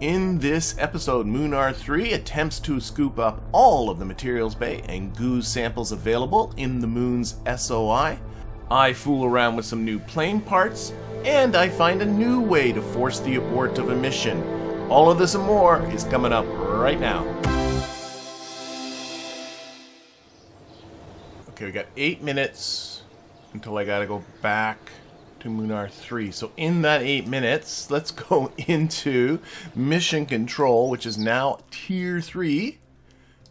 In this episode, Munar 3 attempts to scoop up all of the materials bay and goose samples available in the moon's SOI. I fool around with some new plane parts, and I find a new way to force the abort of a mission. All of this and more is coming up right now. Okay, we got 8 minutes until I gotta go back to Munar 3. So in that 8 minutes, let's go into mission control, which is now tier 3.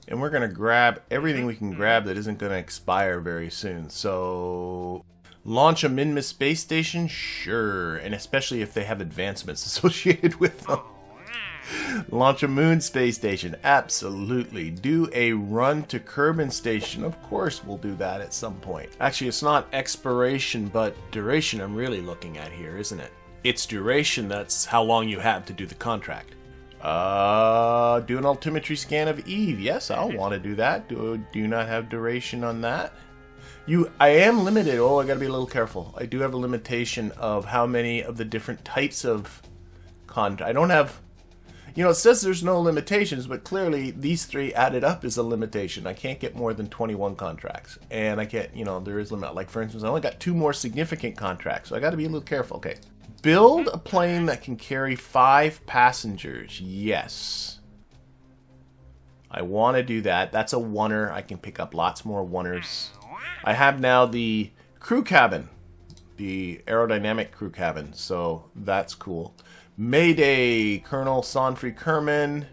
And we're going to grab everything we can grab that isn't going to expire very soon. So launch a Minmus space station? Sure. And especially if they have advancements associated with them. Launch a moon space station? Absolutely. Do a run to Kerbin station? Of course we'll do that at some point. Actually, it's not expiration, but duration I'm really looking at here, isn't it? It's duration, that's how long you have to do the contract. Do an altimetry scan of Eve. Yes, I'll want to do that. Do not have duration on that. I am limited. Oh, I gotta be a little careful. I do have a limitation of how many of the different types of contract. I don't have... You know, it says there's no limitations, but clearly these 3 added up is a limitation. I can't get more than 21 contracts. And I can't, you know, there is a limit. Like, for instance, I only got 2 more significant contracts, so I got to be a little careful. Okay. Build a plane that can carry 5 passengers. Yes. I want to do that. That's a oneer. I can pick up lots more oneers. I have now the crew cabin, the aerodynamic crew cabin, so that's cool. Mayday, Colonel Sonfrey Kerman.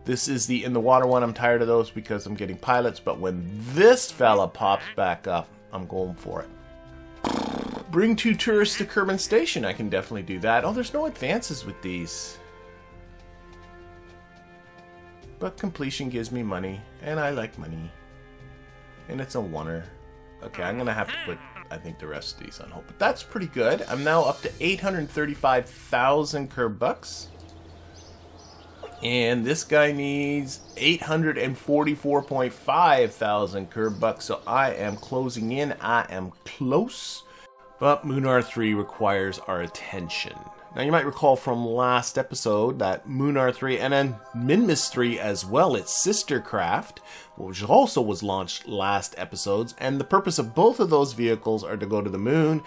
This is the in the water one. I'm tired of those because I'm getting pilots, but when this fella pops back up, I'm going for it. Bring 2 tourists to Kerbin Station. I can definitely do that. Oh, there's no advances with these. But completion gives me money, and I like money. And it's a oneer. Okay, I'm going to have to put, I think, the rest of these on hold. But that's pretty good. I'm now up to 835,000 Kerbucks. And this guy needs 844.5 thousand Kerbucks. So I am closing in. I am close. But Munar 3 requires our attention. Now you might recall from last episode that Munar 3 and then Minmus 3 as well, its sister craft, which also was launched last episodes, and the purpose of both of those vehicles are to go to the moon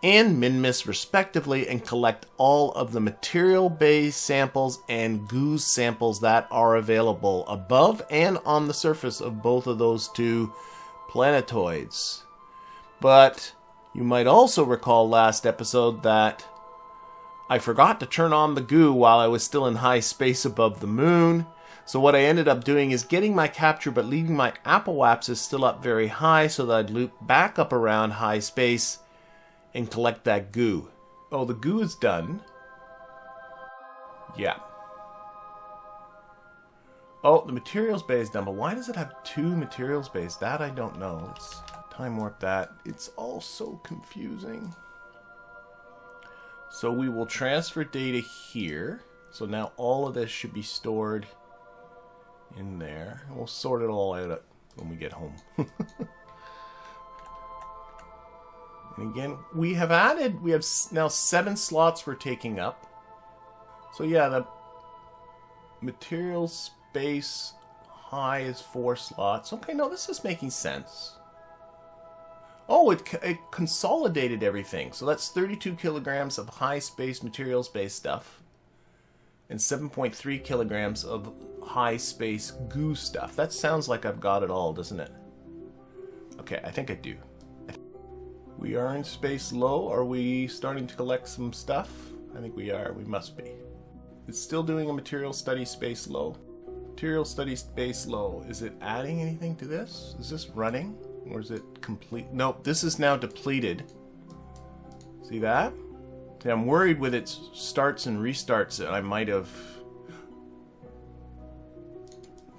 and Minmus respectively and collect all of the material bay samples and goose samples that are available above and on the surface of both of those 2 planetoids. But you might also recall last episode that I forgot to turn on the goo while I was still in high space above the moon. So what I ended up doing is getting my capture but leaving my apoapsis still up very high so that I'd loop back up around high space and collect that goo. Oh, the goo is done. Yeah. Oh, the materials bay is done, but why does it have 2 materials bays? That I don't know. Let's time warp that. It's all so confusing. So we will transfer data here. So now all of this should be stored in there. And we'll sort it all out when we get home. And again, we have now 7 slots we're taking up. So yeah, the material space high is 4 slots. Okay, no, this is making sense. Oh, it consolidated everything. So that's 32 kilograms of high space materials based stuff. And 7.3 kilograms of high space goo stuff. That sounds like I've got it all, doesn't it? Okay, I think I do. We are in space low. Are we starting to collect some stuff? I think we are. We must be. It's still doing a material study space low. Material study space low. Is it adding anything to this? Is this running? Or is it complete? Nope, this is now depleted. See that? See, I'm worried with its starts and restarts that I might have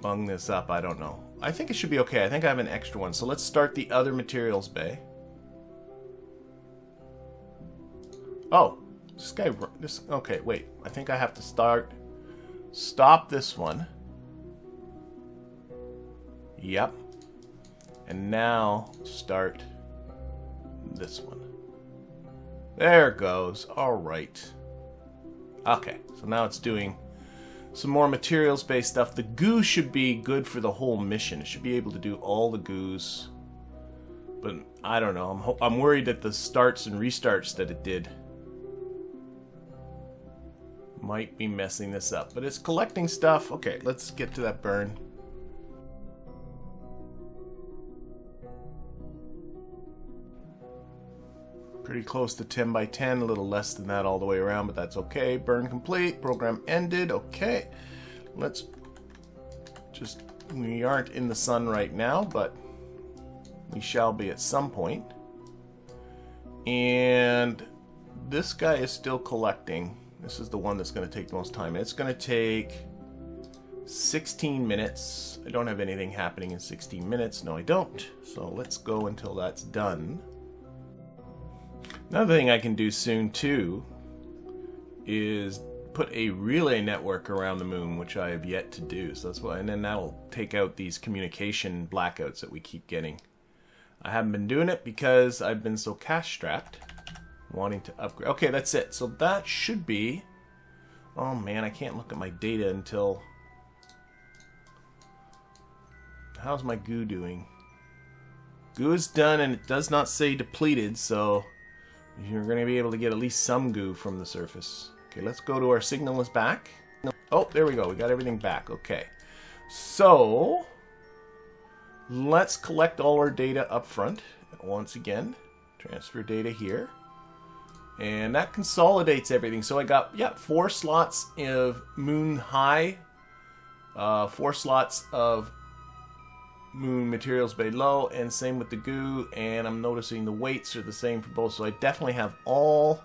bunged this up. I don't know. I think it should be okay. I think I have an extra one. So let's start the other materials bay. Oh, okay, wait. I think I have to stop this one. Yep. And now start this one. There it goes. All right. Okay, so now it's doing some more materials-based stuff. The goo should be good for the whole mission. It should be able to do all the goos. But I don't know. I'm worried that the starts and restarts that it did might be messing this up. But it's collecting stuff. Okay, let's get to that burn. Pretty close to 10 by 10, a little less than that all the way around, but that's okay. Burn complete, program ended, okay. Let's just, we aren't in the sun right now, but we shall be at some point. And this guy is still collecting. This is the one that's going to take the most time. It's going to take 16 minutes. I don't have anything happening in 16 minutes. No, I don't. So let's go until that's done. Another thing I can do soon too is put a relay network around the moon, which I have yet to do. So that's why, and then that'll take out these communication blackouts that we keep getting. I haven't been doing it because I've been so cash strapped, wanting to upgrade. Okay, that's it. So that should be. Oh man, I can't look at my data until. How's my goo doing? Goo is done, and it does not say depleted, so you're going to be able to get at least some goo from the surface. Okay, let's go to our signal is back. Oh, there we go. We got everything back. Okay. So, let's collect all our data up front. Once again, transfer data here. And that consolidates everything. So I got, yeah, 4 slots of moon high, 4 slots of moon materials below, and same with the goo, and I'm noticing the weights are the same for both, so I definitely have all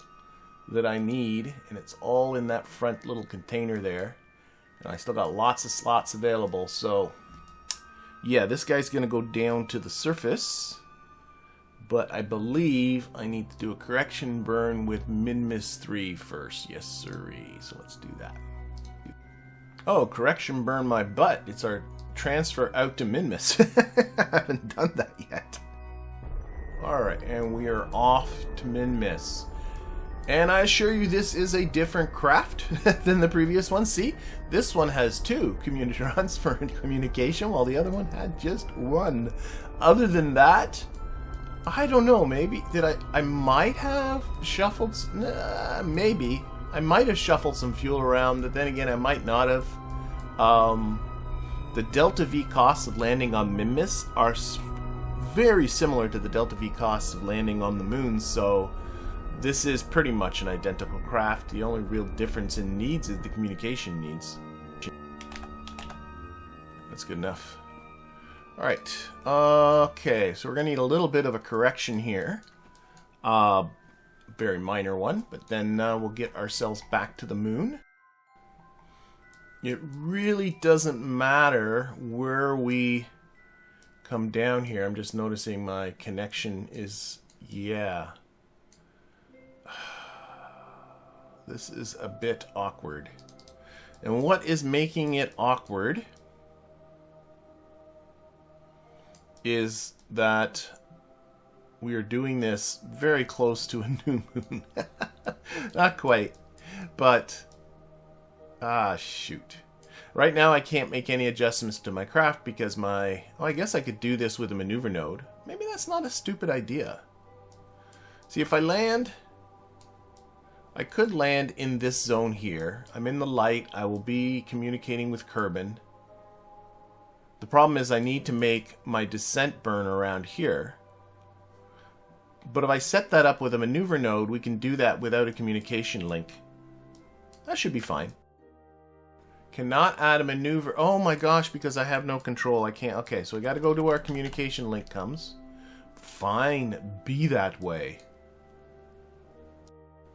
that I need, and it's all in that front little container there, and I still got lots of slots available. So yeah, this guy's gonna go down to the surface, but I believe I need to do a correction burn with Minmus 3 first. Yes sirree, so let's do that. Oh, correction burn my butt. It's our transfer out to Minmus. I haven't done that yet. Alright, and we are off to Minmus. And I assure you this is a different craft than the previous one. See, this one has 2 communitrons for communication, while the other one had just 1. Other than that, I don't know, maybe, I might have shuffled, maybe. I might have shuffled some fuel around, but then again, I might not have. The delta V costs of landing on Minmus are very similar to the delta V costs of landing on the moon, so this is pretty much an identical craft. The only real difference in needs is the communication needs. That's good enough. Alright, okay, so we're going to need a little bit of a correction here. Very minor one, but then we'll get ourselves back to the moon. It really doesn't matter where we come down here. I'm just noticing my connection is, yeah. This is a bit awkward. And what is making it awkward is that we are doing this very close to a new moon. Not quite, but shoot. Right now I can't make any adjustments to my craft because my... Oh, I guess I could do this with a maneuver node. Maybe that's not a stupid idea. See, if I land... I could land in this zone here. I'm in the light. I will be communicating with Kerbin. The problem is I need to make my descent burn around here. But if I set that up with a maneuver node, we can do that without a communication link. That should be fine. Cannot add a maneuver. Oh my gosh, because I have no control. I can't. Okay, so we got to go to where our communication link comes. Fine, be that way.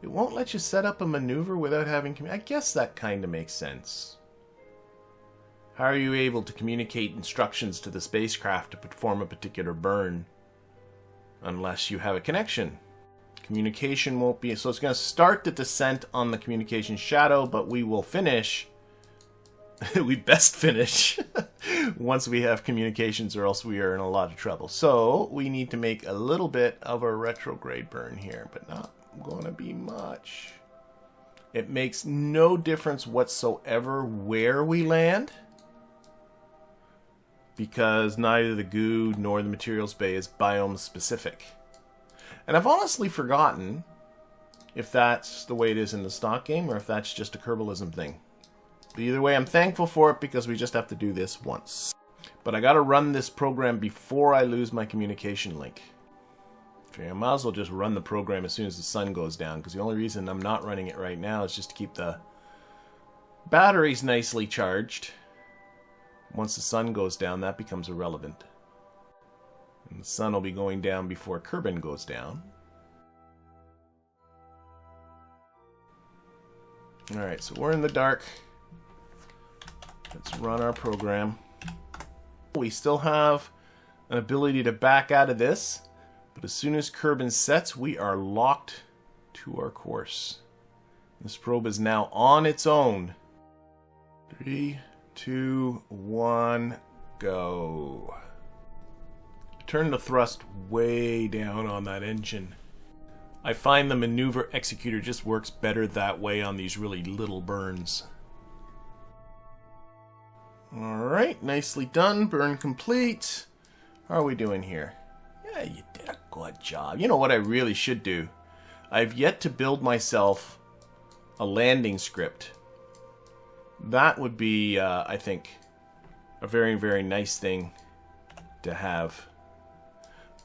It won't let you set up a maneuver without having... I guess that kind of makes sense. How are you able to communicate instructions to the spacecraft to perform a particular burn unless you have a connection? Communication won't be... So it's going to start the descent on the communication shadow, but we will finish... we best finish once we have communications, or else we are in a lot of trouble. So we need to make a little bit of a retrograde burn here, but not going to be much. It makes no difference whatsoever where we land, because neither the goo nor the materials bay is biome specific. And I've honestly forgotten if that's the way it is in the stock game or if that's just a Kerbalism thing. But either way, I'm thankful for it because we just have to do this once. But I gotta run this program before I lose my communication link. Okay, I might as well just run the program as soon as the sun goes down, because the only reason I'm not running it right now is just to keep the batteries nicely charged. Once the sun goes down, that becomes irrelevant. And the sun will be going down before Kerbin goes down. Alright, so we're in the dark. Let's run our program. We still have an ability to back out of this, but as soon as Kerbin sets, we are locked to our course. This probe is now on its own. 3, 2, 1, go. Turn the thrust way down on that engine. I find the maneuver executor just works better that way on these really little burns. Alright, nicely done. Burn complete. How are we doing here? Yeah, you did a good job. You know what I really should do? I've yet to build myself a landing script. That would be, I think, a very, very nice thing to have.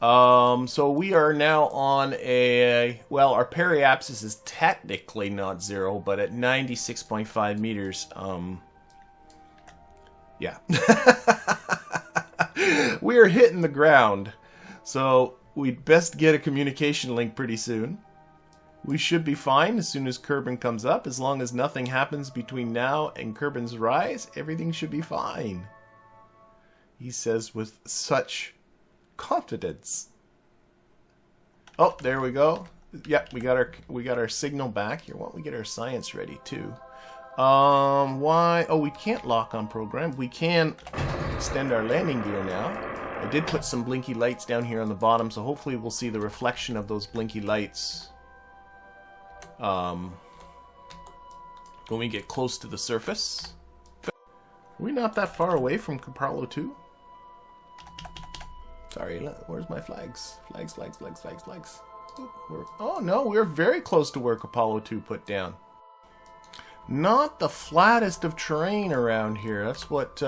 So we are now on a... Well, our periapsis is technically not 0, but at 96.5 meters, yeah. We are hitting the ground. So we'd best get a communication link pretty soon. We should be fine as soon as Kerbin comes up. As long as nothing happens between now and Kerbin's rise, everything should be fine. He says with such confidence. Oh, there we go. Yep, we got our signal back. Here, why don't we get our science ready too? Why? Oh, we can't lock on program. We can extend our landing gear now. I did put some blinky lights down here on the bottom, so hopefully we'll see the reflection of those blinky lights when we get close to the surface. Are we not that far away from Kerpollo 2? Sorry, where's my flags? Flags. Oh no, we're very close to where Kerpollo 2 put down. Not the flattest of terrain around here. That's what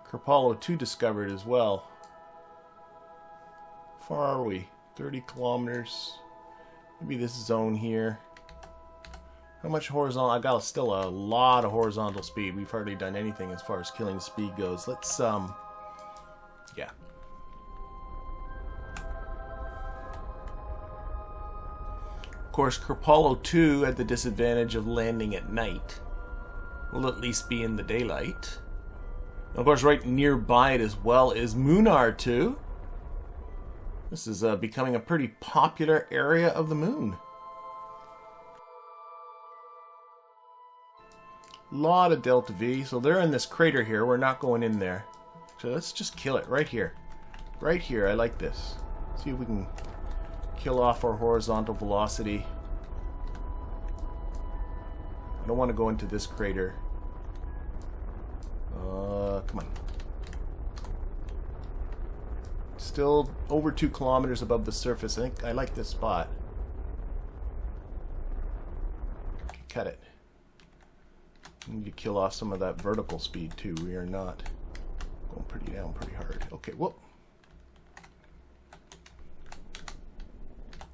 Kerpollo 2 discovered as well. How far are we? 30 kilometers. Maybe this zone here. How much horizontal? I got still a lot of horizontal speed. We've hardly done anything as far as killing speed goes. Let's, yeah. Of course, Kerpollo 2 had the disadvantage of landing at night. Will at least be in the daylight. And of course, right nearby it as well is Munar 2. This is becoming a pretty popular area of the moon. Lot of Delta V. So they're in this crater here. We're not going in there. So let's just kill it right here. Right here. I like this. See if we can kill off our horizontal velocity. I don't want to go into this crater. Come on. Still over 2 kilometers above the surface. I think I like this spot. Okay, cut it. We need to kill off some of that vertical speed too. We are not going pretty down pretty hard. Okay, whoop.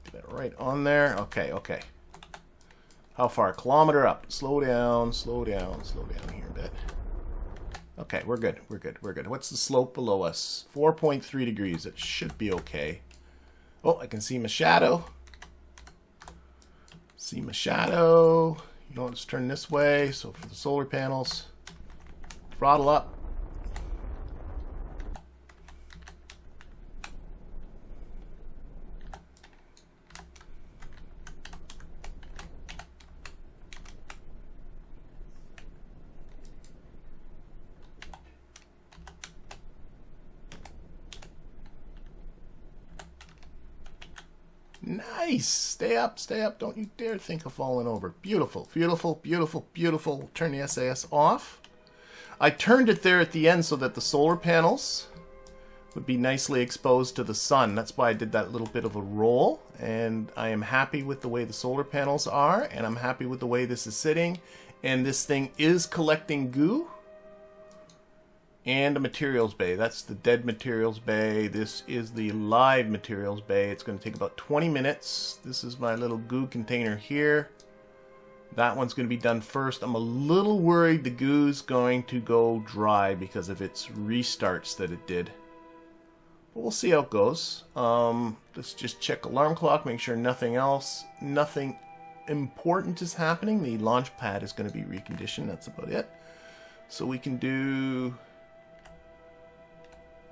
Get that right on there. Okay, okay. How far? Kilometer up. Slow down here a bit. Okay, we're good. We're good. We're good. What's the slope below us? 4.3 degrees. It should be okay. Oh, I can see my shadow. See my shadow. You know, let's turn this way. So for the solar panels, throttle up. Nice. Stay up, stay up. Don't you dare think of falling over. Beautiful, beautiful, beautiful, beautiful. Turn the SAS off. I turned it there at the end so that the solar panels would be nicely exposed to the sun. That's why I did that little bit of a roll. And I am happy with the way the solar panels are. And I'm happy with the way this is sitting. And this thing is collecting goo. And a materials bay. That's the dead materials bay. This is the live materials bay. It's going to take about 20 minutes. This is my little goo container here. That one's going to be done first. I'm a little worried the goo's going to go dry because of its restarts that it did. But we'll see how it goes. Let's just check alarm clock, make sure nothing important is happening. The launch pad is going to be reconditioned. That's about it. So we can do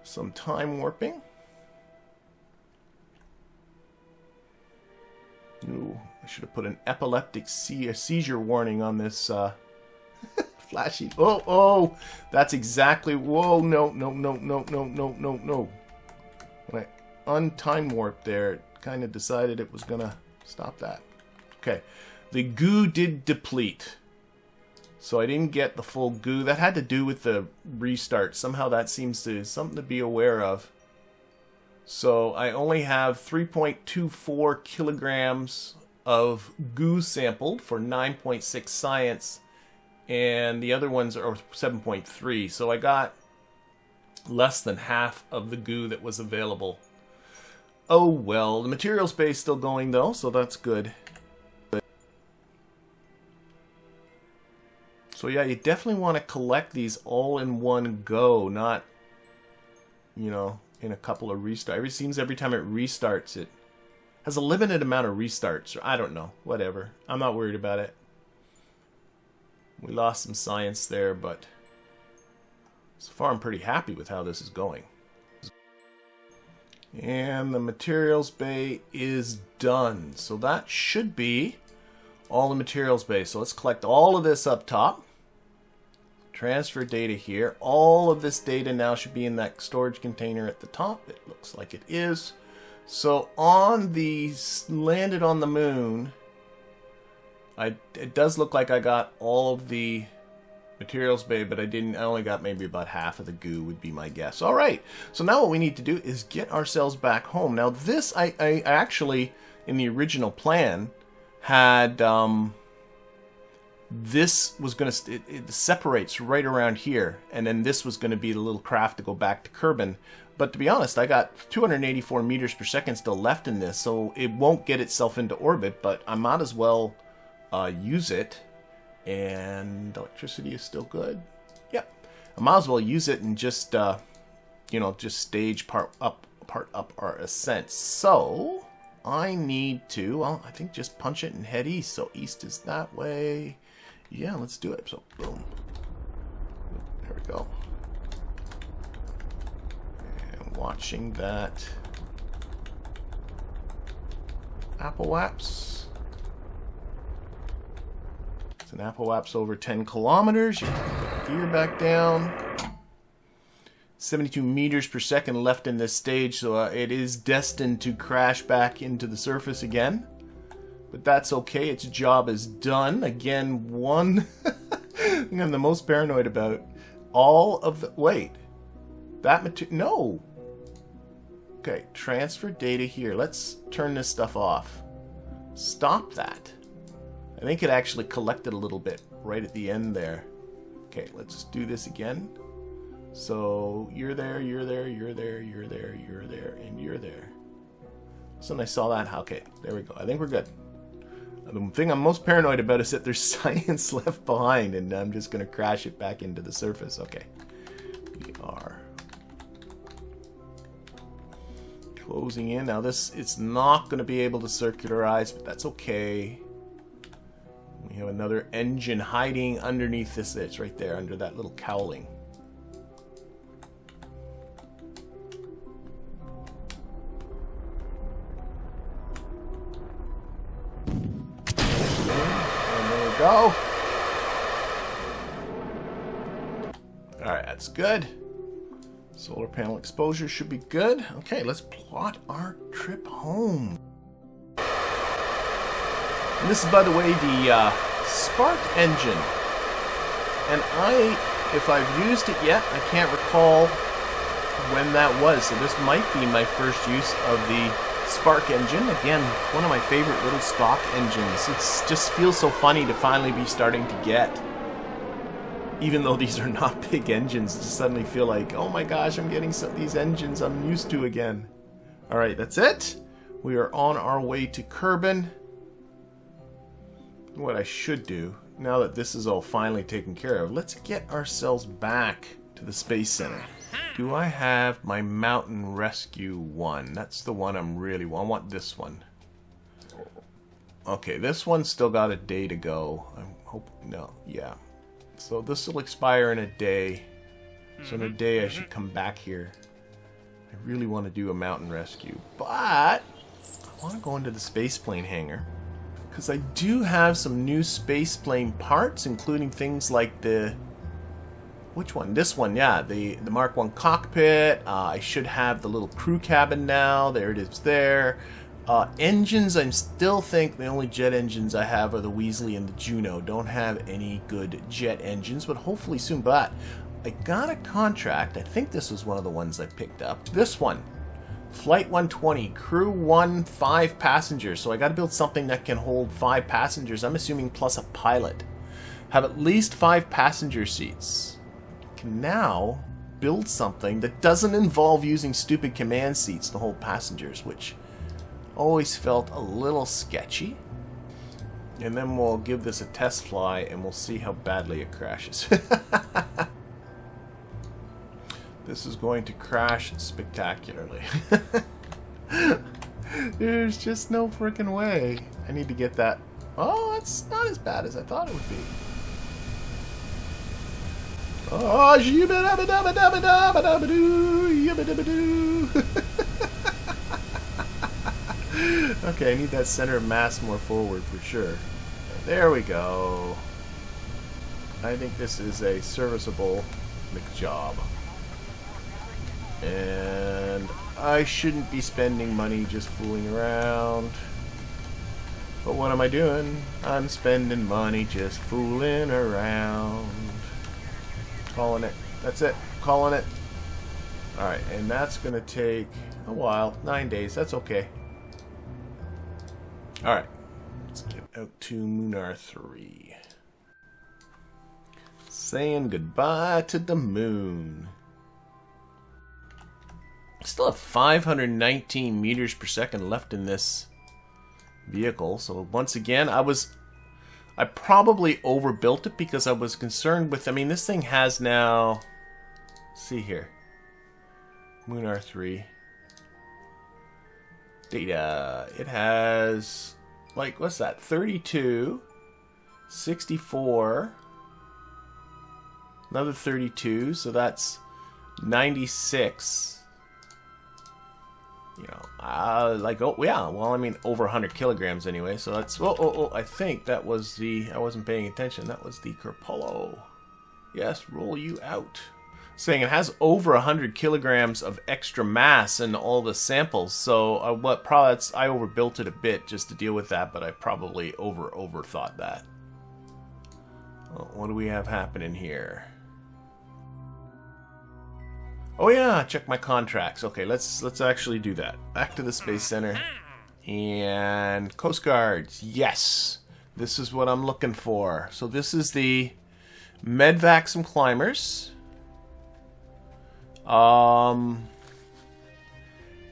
some time warping. Ooh, I should have put an epileptic seizure warning on this flashy. Oh, that's exactly. Whoa, no. When I untime warped there, it kind of decided it was gonna stop that. Okay, the goo did deplete. So I didn't get the full goo. That had to do with the restart. Somehow that seems to something to be aware of. So I only have 3.24 kilograms of goo sampled for 9.6 science. And the other ones are 7.3. So I got less than half of the goo that was available. Oh well. The materials bay is still going though, so that's good. So yeah, you definitely want to collect these all in one go, not, you know, in a couple of restarts. It seems every time it restarts, it has a limited amount of restarts. I don't know, whatever. I'm not worried about it. We lost some science there, but so far I'm pretty happy with how this is going. And the materials bay is done. So that should be all the materials bay. So let's collect all of this up top. Transfer data here. All of this data now should be in that storage container at the top. It looks like it is. So on the landed on the moon, it does look like I got all of the materials bay, but I only got maybe about half of the goo would be my guess. All right. So now what we need to do is get ourselves back home. Now this I actually in the original plan had this was going to it separates right around here, and then this was going to be the little craft to go back to Kerbin. But to be honest, I got 284 meters per second still left in this, so it won't get itself into orbit, but I might as well use it. And electricity is still good. Yep, I might as well use it and just you know, just stage part up our ascent. So I need to, well, I think just punch it and head east. So east is that way. Yeah, let's do it. So boom. There we go. And watching that Applewaps. It's an Applewaps over 10 kilometers. You can put the gear back down. 72 meters per second left in this stage, so it is destined to crash back into the surface again. But that's okay, its job is done. Again, one thing I'm the most paranoid about. All of the... Wait. That material... No! Okay, transfer data here. Let's turn this stuff off. Stop that. I think it actually collected a little bit right at the end there. Okay, let's do this again. So you're there, you're there, you're there, you're there, you're there, and you're there. So when I saw that, okay, there we go. I think we're good. The thing I'm most paranoid about is that there's science left behind, and I'm just going to crash it back into the surface. Okay, we are closing in. Now this, it's not going to be able to circularize, but that's okay. We have another engine hiding underneath this. It's right there under that little cowling. Go. Alright, that's good. Solar panel exposure should be good. Okay, let's plot our trip home. And this is, by the way, the Spark engine. And if I've used it yet, I can't recall when that was. So this might be my first use of the Spark engine. Again, one of my favorite little stock engines. It just feels so funny to finally be starting to get. Even though these are not big engines, to suddenly feel like, oh my gosh, I'm getting these engines I'm used to again. Alright, that's it. We are on our way to Kerbin. What I should do, now that this is all finally taken care of, let's get ourselves back to the Space Center. Do I have my Mountain Rescue one? That's the one I'm really... I want this one. Okay, this one's still got a day to go. I'm hoping... No, yeah. So this will expire in a day. So in a day I should come back here. I really want to do a Mountain Rescue. But I want to go into the spaceplane hangar. Because I do have some new spaceplane parts, including things like the... Which one? This one, yeah. The Mark 1 cockpit. I should have the little crew cabin now. There it is there. Engines, I still think the only jet engines I have are the Weasley and the Juno. Don't have any good jet engines, but hopefully soon. But I got a contract. I think this was one of the ones I picked up. This one. Flight 120, crew 1, 5 passengers. So I got to build something that can hold 5 passengers. I'm assuming plus a pilot. Have at least 5 passenger seats. Can now build something that doesn't involve using stupid command seats to hold passengers, which always felt a little sketchy. And then we'll give this a test fly and we'll see how badly it crashes. This is going to crash spectacularly. There's just no freaking way. I need to get that. Oh, it's not as bad as I thought it would be. Oh, okay, I need that center of mass more forward for sure. There we go. I think this is a serviceable job. And I shouldn't be spending money just fooling around. But what am I doing? I'm spending money just fooling around. Calling it. That's it. Calling it. Alright, and that's going to take a while. 9 days. That's okay. Alright. Let's get out to Munar 3. Saying goodbye to the moon. Still have 519 meters per second left in this vehicle. So once again, I probably overbuilt it because I was concerned with... I mean, this thing has now... Let's see here. Munar 3. Data. It has... Like, what's that? 32. 64. Another 32. So that's 96. You know, like, oh, yeah, well, I mean, over 100 kilograms anyway, so that's, I think that was the, I wasn't paying attention, that was the Kerpollo. Yes, roll you out. Saying it has over 100 kilograms of extra mass in all the samples, so I overbuilt it a bit just to deal with that, but I probably overthought that. Well, what do we have happening here? Oh yeah, check my contracts. Okay, let's actually do that. Back to the Space Center. And Coast Guards. Yes. This is what I'm looking for. So this is the Medvaxum climbers.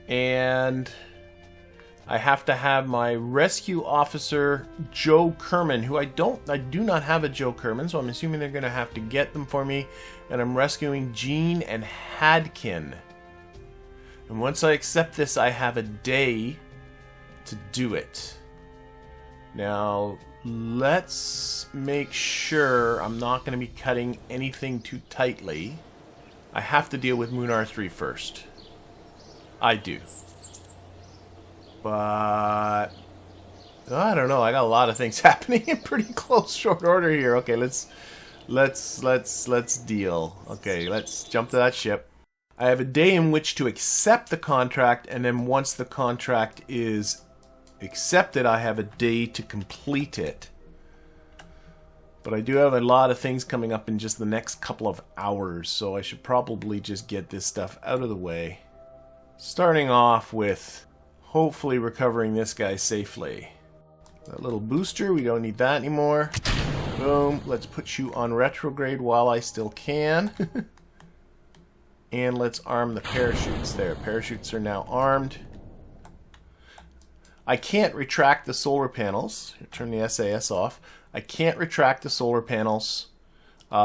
And I have to have my rescue officer Joe Kerman, who I do not have a Joe Kerman, so I'm assuming they're going to have to get them for me. And I'm rescuing Jean and Hadkin. And once I accept this, I have a day to do it. Now, let's make sure I'm not going to be cutting anything too tightly. I have to deal with Munar 3 first. I do. But I don't know. I got a lot of things happening in pretty close short order here. Okay, let's deal. Okay, let's jump to that ship. I have a day in which to accept the contract, and then once the contract is except that I have a day to complete it. But I do have a lot of things coming up in just the next couple of hours, so I should probably just get this stuff out of the way. Starting off with hopefully recovering this guy safely. That little booster, we don't need that anymore. Boom, let's put you on retrograde while I still can. And let's arm the parachutes there. Parachutes are now armed. I can't retract the solar panels. Turn the SAS off. I can't retract the solar panels,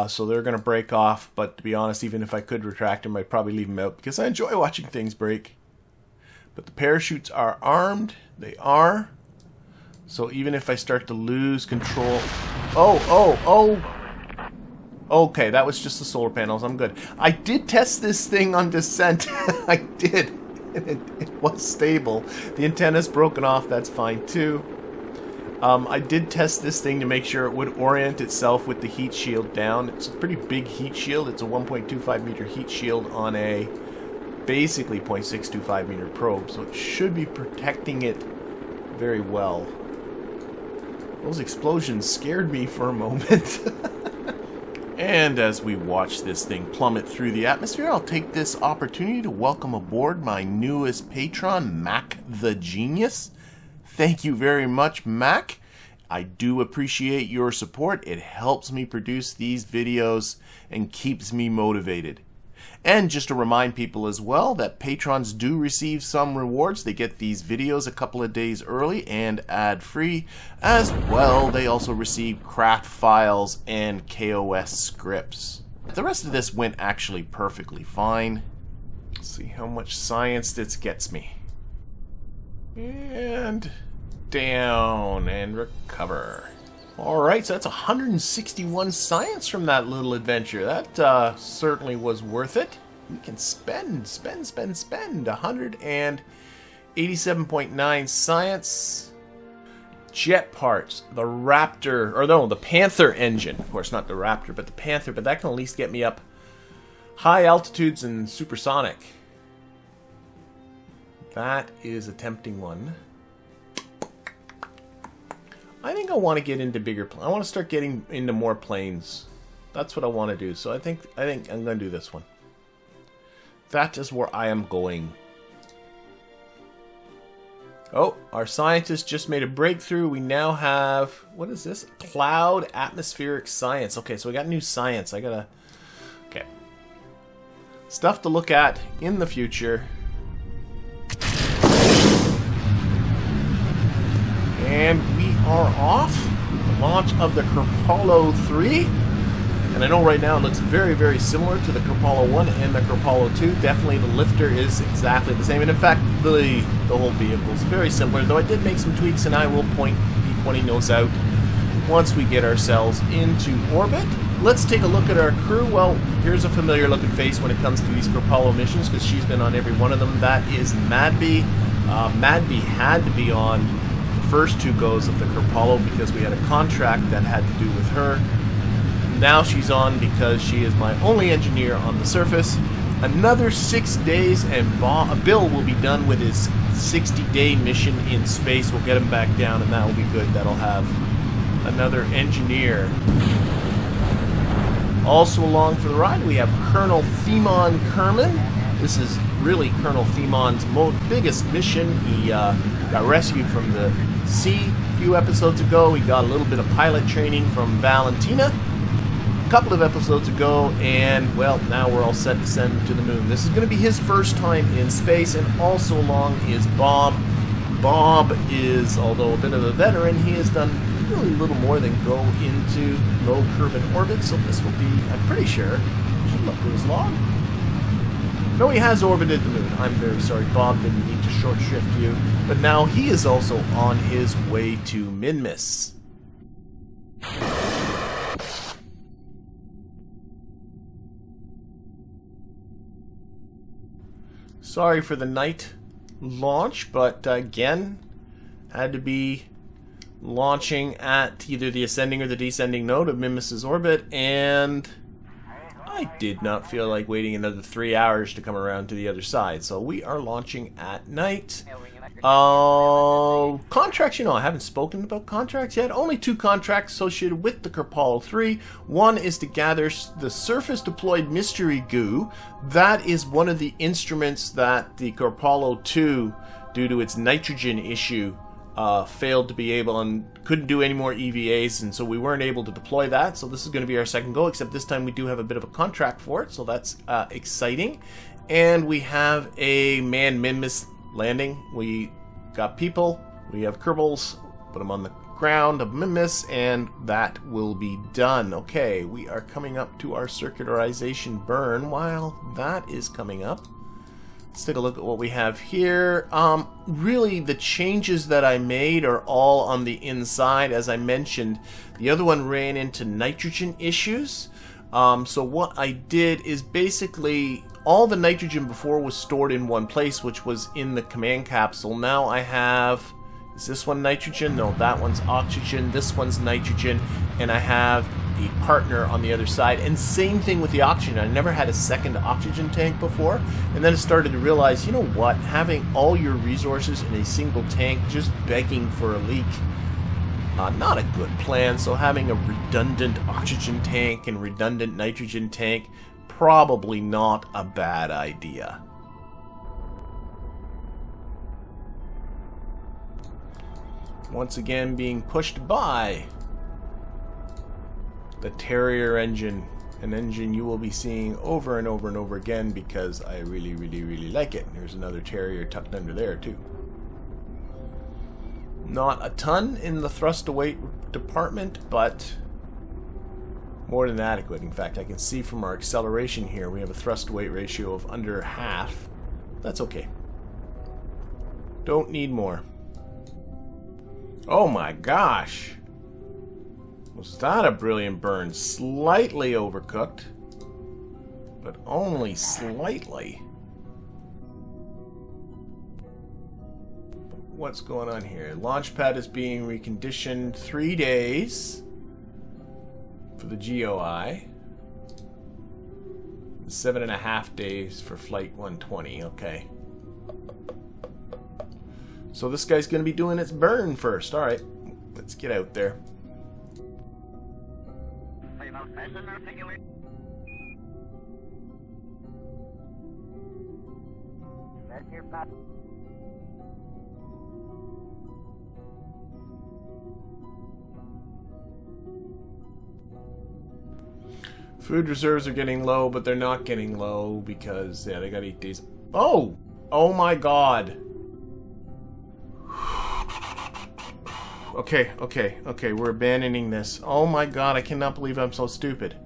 so they're going to break off. But to be honest, even if I could retract them, I'd probably leave them out because I enjoy watching things break. But the parachutes are armed. They are. So even if I start to lose control... Oh! Okay, that was just the solar panels. I'm good. I did test this thing on descent. I did. And it was stable. The antenna's broken off. That's fine too. I did test this thing to make sure it would orient itself with the heat shield down. It's a pretty big heat shield. It's a 1.25 meter heat shield on a basically 0.625 meter probe. So it should be protecting it very well. Those explosions scared me for a moment. And as we watch this thing plummet through the atmosphere, I'll take this opportunity to welcome aboard my newest patron, Mac the Genius. Thank you very much, Mac. I do appreciate your support. It helps me produce these videos and keeps me motivated. And just to remind people as well that patrons do receive some rewards. They get these videos a couple of days early and ad-free. As well, they also receive craft files and KOS scripts. The rest of this went actually perfectly fine. Let's see how much science this gets me. And down and recover. Alright, so that's 161 science from that little adventure. That certainly was worth it. We can spend 187.9 science. Jet parts, the Raptor, or no, the Panther engine. Of course, not the Raptor, but the Panther, but that can at least get me up high altitudes and supersonic. That is a tempting one. I think I want to get into bigger planes. I want to start getting into more planes. That's what I want to do. So I think I'm going to do this one. That is where I am going. Oh, our scientist just made a breakthrough. We now have, what is this? Cloud atmospheric science. Okay, so we got new science. Okay. Stuff to look at in the future. And we are off. The launch of the Kerpollo 3. And I know right now it looks very, very similar to the Kerpollo 1 and the Kerpollo 2. Definitely the lifter is exactly the same. And in fact, the whole vehicle is very similar. Though I did make some tweaks, and I will point P20 nose out once we get ourselves into orbit. Let's take a look at our crew. Well, here's a familiar looking face when it comes to these Kerpollo missions, because she's been on every one of them. That is Madby. Madby had to be on first two goes of the Kerpollo because we had a contract that had to do with her. Now she's on because she is my only engineer on the surface. Another 6 days and Bill will be done with his 60-day mission in space. We'll get him back down and that will be good. That'll have another engineer. Also along for the ride we have Colonel Themon Kerbin. This is really Colonel Themon's biggest mission. He got rescued from the sea a few episodes ago. He got a little bit of pilot training from Valentina a couple of episodes ago, and well, now we're all set to send him to the moon. This is going to be his first time in space, and also along is Bob. Bob is, although a bit of a veteran, he has done really little more than go into low Kerbin orbit, so this will be, I'm pretty sure, should look at his log. No, he has orbited the moon. I'm very sorry, Bob didn't need to short shift you, but now he is also on his way to Minmus. Sorry for the night launch, but again, had to be launching at either the ascending or the descending node of Minmus's orbit, and I did not feel like waiting another 3 hours to come around to the other side, so we are launching at night. Contracts, you know, I haven't spoken about contracts yet. Only 2 contracts associated with the Kerpollo 3. One is to gather the surface deployed mystery goo. That is one of the instruments that the Kerpollo 2, due to its nitrogen issue, failed to be able and couldn't do any more EVAs, and so we weren't able to deploy that. So this is going to be our second go, except this time we do have a bit of a contract for it, so that's exciting. And we have a manned Minmus landing. We got people, we have Kerbals, put them on the ground of Minmus, and that will be done. Okay, we are coming up to our circularization burn. While that is coming up, let's take a look at what we have here. Really, the changes that I made are all on the inside. As I mentioned, the other one ran into nitrogen issues. So what I did is basically all the nitrogen before was stored in one place, which was in the command capsule. Now I have, is this one nitrogen? No, that one's oxygen. This one's nitrogen, and I have the partner on the other side. And same thing with the oxygen. I never had a second oxygen tank before, and then I started to realize, you know what, having all your resources in a single tank just begging for a leak, not a good plan. So having a redundant oxygen tank and redundant nitrogen tank, probably not a bad idea. Once again being pushed by the Terrier engine, an engine you will be seeing over and over and over again because I really, really, really like it. There's another Terrier tucked under there too. Not a ton in the thrust to weight department, but more than adequate. In fact, I can see from our acceleration here we have a thrust to weight ratio of under half. That's okay. Don't need more. Oh my gosh! Was that a brilliant burn? Slightly overcooked, but only slightly. What's going on here? Launchpad is being reconditioned 3 days for the GOI. 7.5 days for Flight 120. Okay. So this guy's going to be doing its burn first. Alright, let's get out there. Food reserves are getting low, but they're not getting low because, yeah, they gotta eat these. Oh! Oh my god! Okay, we're abandoning this. Oh my god, I cannot believe I'm so stupid.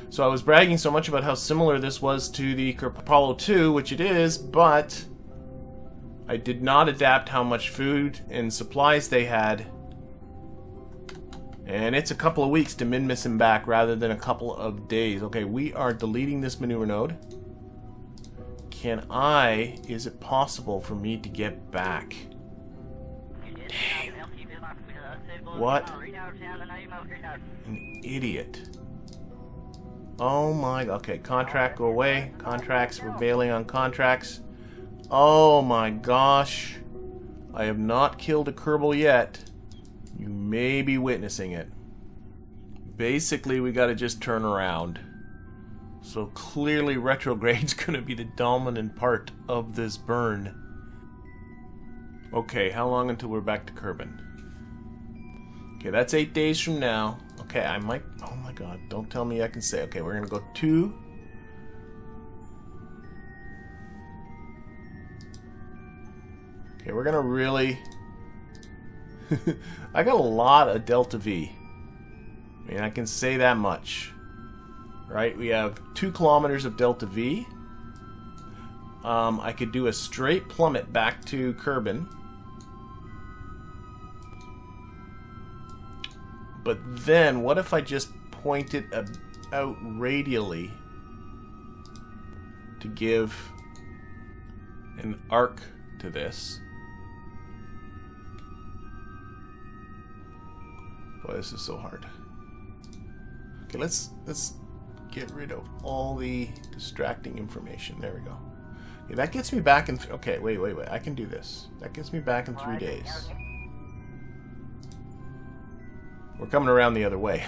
So I was bragging so much about how similar this was to the Kerpollo 2, which it is, but I did not adapt how much food and supplies they had. And it's a couple of weeks to Minmus him back rather than a couple of days. Okay, we are deleting this maneuver node. Is it possible for me to get back? Dang. What an idiot. Oh my, okay, contract, go away. Contracts, we're bailing on contracts. Oh my gosh. I have not killed a Kerbal yet. You may be witnessing it. Basically, we gotta just turn around. So clearly retrograde's gonna be the dominant part of this burn. Okay, how long until we're back to Kerbin? Okay, that's 8 days from now. Okay, I might... Oh my god, don't tell me I can say. Okay, we're gonna go 2. Okay, we're gonna really... I got a lot of Delta V. I mean, I can say that much. Right, we have 2 kilometers of Delta V. I could do a straight plummet back to Kerbin. But then, what if I just point it out radially to give an arc to this? Boy, this is so hard. Okay, let's get rid of all the distracting information. There we go. Okay, that gets me back in... okay, wait. I can do this. That gets me back in 3 days. We're coming around the other way.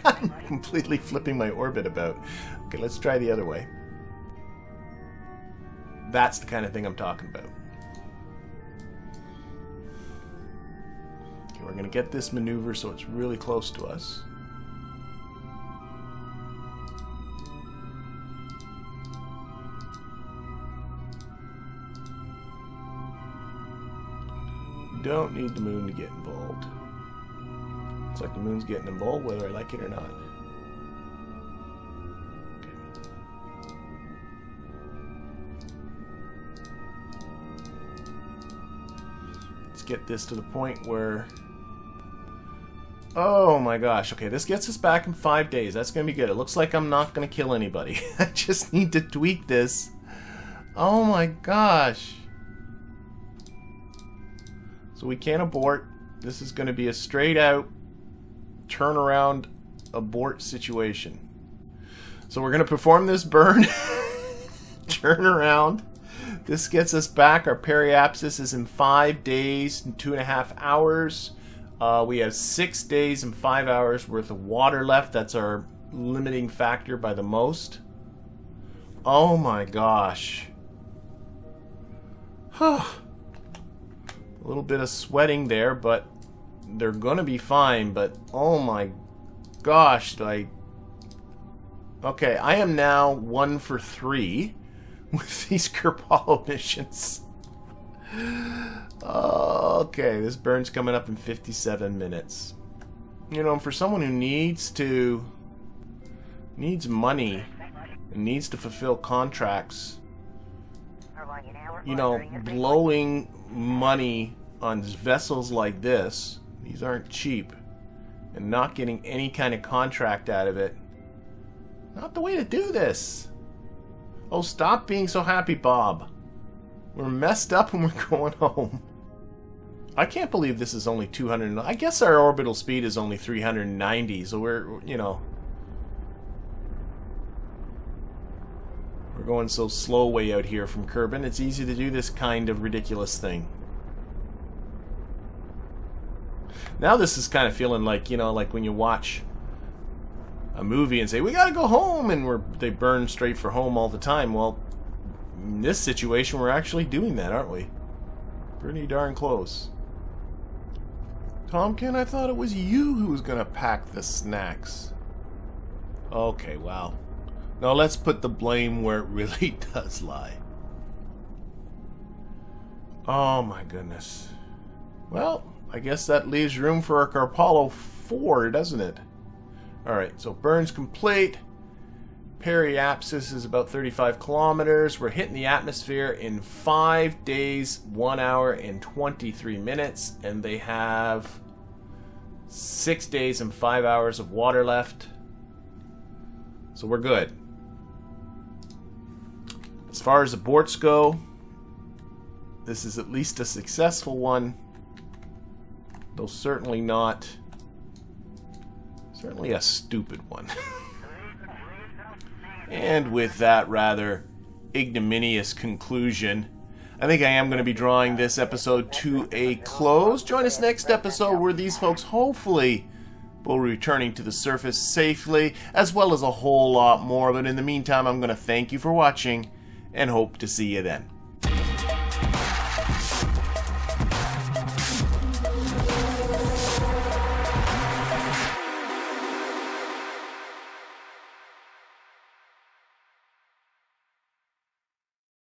I'm completely flipping my orbit about. Okay, let's try the other way. That's the kind of thing I'm talking about. Okay, we're going to get this maneuver so it's really close to us. Don't need the moon to get involved. Looks like the moon's getting involved whether I like it or not. Okay. Let's get this to the point where... oh my gosh. Okay, this gets us back in 5 days. That's going to be good. It looks like I'm not going to kill anybody. I just need to tweak this. Oh my gosh. So we can't abort. This is going to be a straight out turnaround abort situation. So we're going to perform this burn. Turn around. This gets us back. Our periapsis is in 5 days and 2.5 hours. We have 6 days and 5 hours worth of water left. That's our limiting factor by the most. Oh my gosh. A little bit of sweating there, but they're gonna be fine. But oh my gosh, okay, I am now 1 for 3 with these Kerpollo missions. Okay, this burn's coming up in 57 minutes. You know, for someone who needs money and needs to fulfill contracts, you know, blowing money on vessels like this, these aren't cheap, and not getting any kind of contract out of it, not the way to do this. Oh, stop being so happy, Bob. We're messed up and we're going home. I can't believe this is only 200. I guess our orbital speed is only 390, so we're, you know, we're going so slow way out here from Kerbin. It's easy to do this kind of ridiculous thing. Now this is kind of feeling like, you know, like when you watch a movie and say, we gotta go home, and they burn straight for home all the time. Well, in this situation, we're actually doing that, aren't we? Pretty darn close. Tomkin, I thought it was you who was gonna pack the snacks. Okay, well. Now let's put the blame where it really does lie. Oh my goodness. Well, I guess that leaves room for a Kerpollo 4, doesn't it? Alright, so burn's complete. Periapsis is about 35 kilometers. We're hitting the atmosphere in 5 days, 1 hour, and 23 minutes. And they have 6 days and 5 hours of water left. So we're good. As far as aborts go, this is at least a successful one. Though certainly not... certainly a stupid one. And with that rather ignominious conclusion, I think I am going to be drawing this episode to a close. Join us next episode where these folks hopefully will be returning to the surface safely, as well as a whole lot more. But in the meantime, I'm going to thank you for watching and hope to see you then.